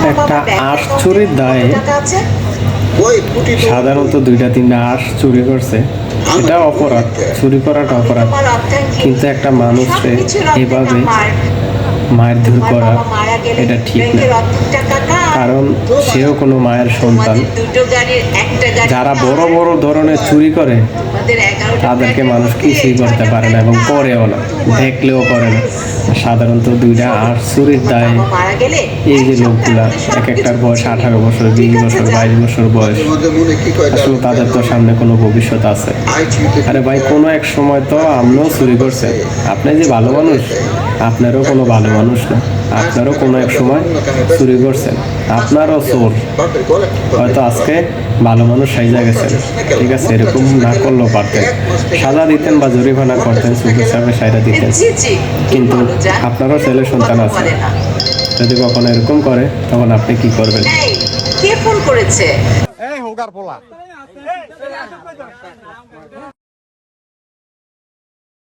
একটা আঁশ চুরির দায়ে সাধারণত 2-3টা আঁশ চুরি করছে, এটা অপরাধ, চুরি করাটা অপরাধ। কিন্তু একটা মানুষকে এভাবে মারধর করা এটা ঠিক না, কারণ সেও কোনো মায়ের সন্তান। যারা বড় বড় ধরনের চুরি করে তাদেরকে মানুষ কিছুই করতে পারে না এবং করেও না, দেখলেও করে না। সাধারণত 2টা আঁশ চুরির দায়ে এই যে লোকগুলা এক একটার বয়স 18 বছর, 20 বছর, 22 বছর বয়স, আসলে তাদের তো সামনে কোনো ভবিষ্যৎ আছে। আরে ভাই, কোনো এক সময় তো আপনিও চুরি করছেন। আপনি যে ভালো মানুষ, আপনারও কোনো ভালো মানুষ না, আপনারও কোনো এক সময় চুরি করছেন, আপনারও চোর। হয়তো আজকে ভালো মানুষ সাইজা গেছেন, ঠিক আছে, এরকম না করলেও পারতেন, সাজা দিতেন বা জরিমানা করতেন, চুপ হিসাবে সাইডা দিতেন। কিন্তু আপনারও ছেলে সন্তান আছে, যদি কখনো এরকম করে তখন আপনি কি করবেন? কে ফোন করেছে?